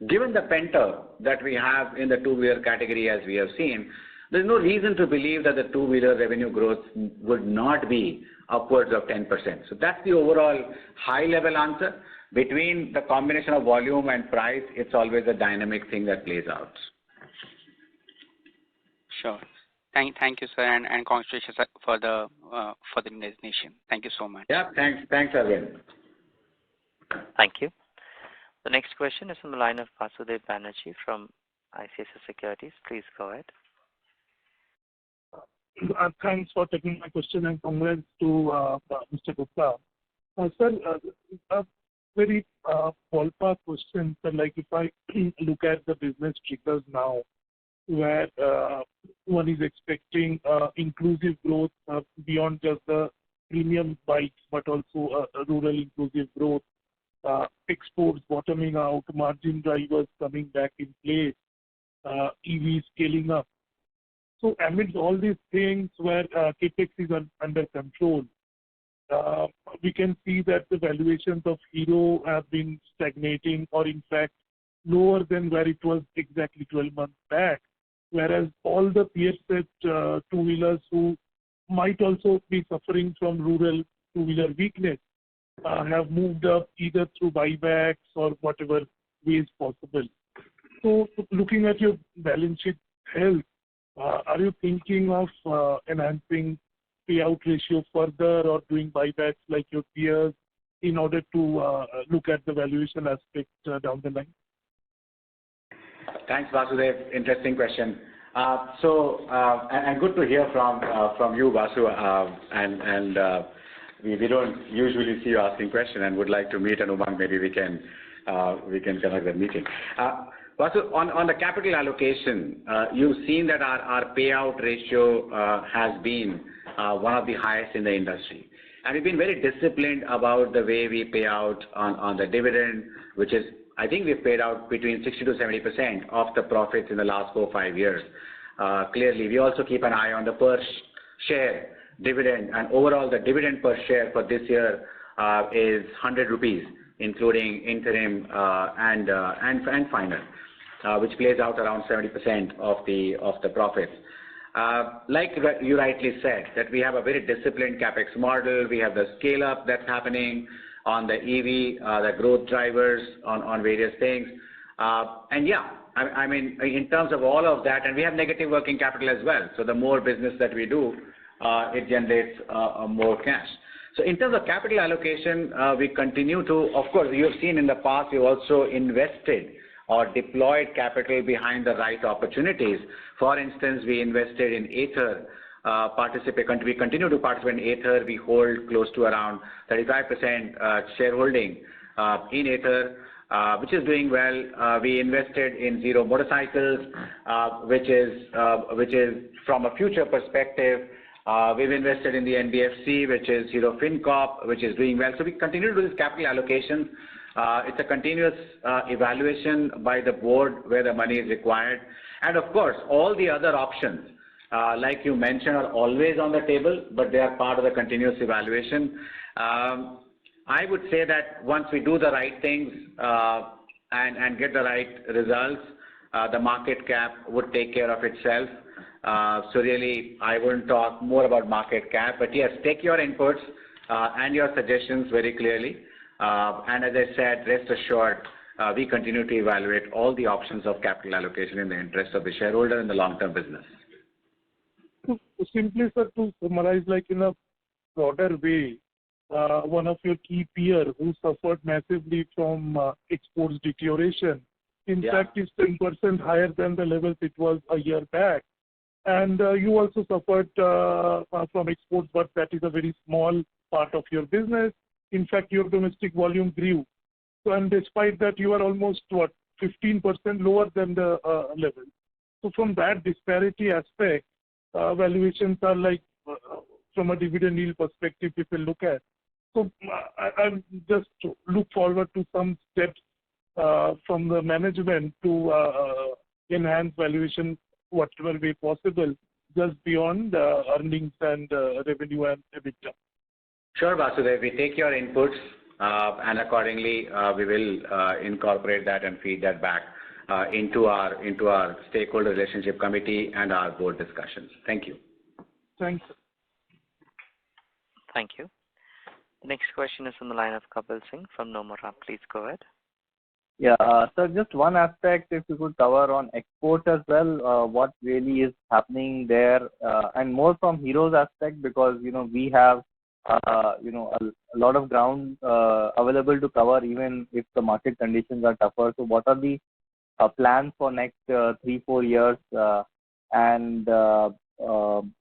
Given the pent-up that we have in the two-wheeler category as we have seen, there's no reason to believe that the two-wheeler revenue growth would not be upwards of 10%. So that's the overall high-level answer. Between the combination of volume and price, it's always a dynamic thing that plays out.
Sure. Thank you, sir, and congratulations for the designation. Thank you so much.
Yeah, thanks, Arvind.
Thank you. The next question is from the line of Vasudev Banerjee from ICICI Securities. Please go ahead.
Thanks for taking my question and congrats to Mr. Gupta. Sir, a very ballpark question, sir, like if I look at the business triggers now, where one is expecting inclusive growth beyond just the premium bikes, but also rural inclusive growth, exports bottoming out, margin drivers coming back in place, EV scaling up. So amidst all these things where capex is under control, we can see that the valuations of Hero have been stagnating or in fact lower than where it was exactly 12 months back, whereas all the peer set two-wheelers who might also be suffering from rural two-wheeler weakness have moved up either through buybacks or whatever ways possible. So looking at your balance sheet health, are you thinking of enhancing payout ratio further or doing buybacks like your peers in order to look at the valuation aspect down the line?
Thanks, Vasudev. Interesting question. And good to hear from you, Vasu. We don't usually see you asking questions and would like to meet, and Umang, maybe we can conduct a meeting. Vasu, on the capital allocation, you've seen that our payout ratio has been one of the highest in the industry. And we've been very disciplined about the way we pay out on the dividend, which is, I think we've paid out between 60 to 70% of the profits in the last 4 or 5 years. Clearly, we also keep an eye on the per share dividend, and overall the dividend per share for this year is 100 rupees, including interim and final, which plays out around 70% of the profits. Like you rightly said, that we have a very disciplined capex model. We have the scale up that's happening on the EV, the growth drivers on various things. And yeah, I mean, in terms of all of that, and we have negative working capital as well. So the more business that we do, it generates more cash. So in terms of capital allocation, we continue to, of course, you have seen in the past, we also invested or deployed capital behind the right opportunities. For instance, we invested in Ather, we continue to participate in Ather. We hold close to around 35% shareholding in Ather, which is doing well. We invested in Zero Motorcycles, which is from a future perspective. We've invested in the NBFC, which is Hero FinCorp, which is doing well. So we continue to do this capital allocation. It's a continuous evaluation by the board where the money is required. And of course, all the other options, like you mentioned, are always on the table, but they are part of the continuous evaluation. I would say that once we do the right things and get the right results, the market cap would take care of itself. So really, I wouldn't talk more about market cap, but yes, take your inputs and your suggestions very clearly. And as I said, rest assured, we continue to evaluate all the options of capital allocation in the interest of the shareholder and the long-term business.
Simply, sir, to summarize, like in a broader way, one of your key peers who suffered massively from exports deterioration, in fact, is 10% higher than the levels it was a year back. And you also suffered from exports, but that is a very small part of your business. In fact, your domestic volume grew. So, and despite that, you are almost, 15% lower than the level. So from that disparity aspect, valuations are like, from a dividend yield perspective, if you look at. So I just look forward to some steps from the management to enhance valuation whatever way possible, just beyond earnings and revenue and EBITDA.
Sure, Vasudev. We take your inputs and accordingly we will incorporate that and feed that back into our stakeholder relationship committee and our board discussions. Thank you.
Thanks.
Thank you. The next question is from the line of Kapil Singh from Nomura. Please go ahead.
Yeah, so just one aspect, if you could cover on export as well, what really is happening there, and more from Hero's aspect, because we have a lot of ground available to cover even if the market conditions are tougher. So what are the plans for next 3-4 years?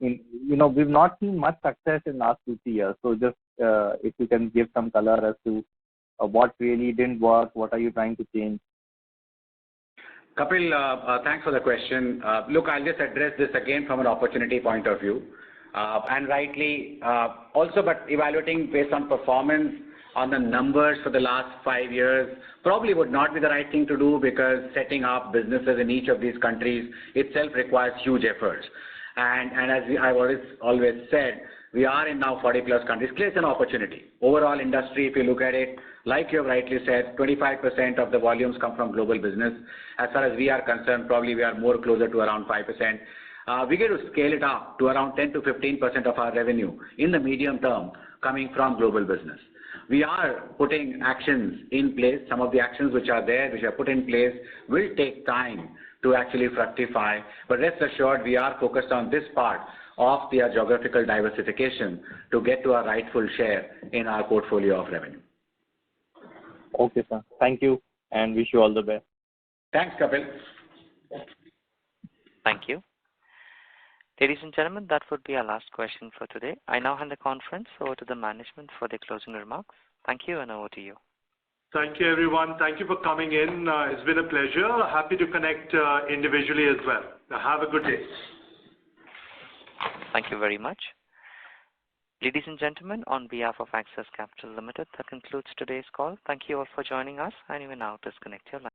We've not seen much success in last 2-3 years. So just if you can give some color as to what really didn't work, what are you trying to change?
Kapil, thanks for the question. Look, I'll just address this again from an opportunity point of view. And rightly, also, but evaluating based on performance on the numbers for the last 5 years probably would not be the right thing to do, because setting up businesses in each of these countries itself requires huge efforts. And as I've always said, we are in now 40 plus countries. Clearly, it's an opportunity. Overall industry, if you look at it, like you have rightly said, 25% of the volumes come from global business. As far as we are concerned, probably we are more closer to around 5%. We get to scale it up to around 10 to 15% of our revenue in the medium term coming from global business. We are putting actions in place. Some of the actions which are there, which are put in place, will take time to actually fructify. But rest assured, we are focused on this part of their geographical diversification to get to our rightful share in our portfolio of revenue.
Okay, sir. Thank you and wish you all the best.
Thanks, Kapil.
Thank you. Ladies and gentlemen, that would be our last question for today. I now hand the conference over to the management for their closing remarks. Thank you, and over to you.
Thank you, everyone. Thank you for coming in. It's been a pleasure. Happy to connect individually as well. Have a good day.
Thank you very much. Ladies and gentlemen, on behalf of Axis Capital Limited, that concludes today's call. Thank you all for joining us, and you may now disconnect your line.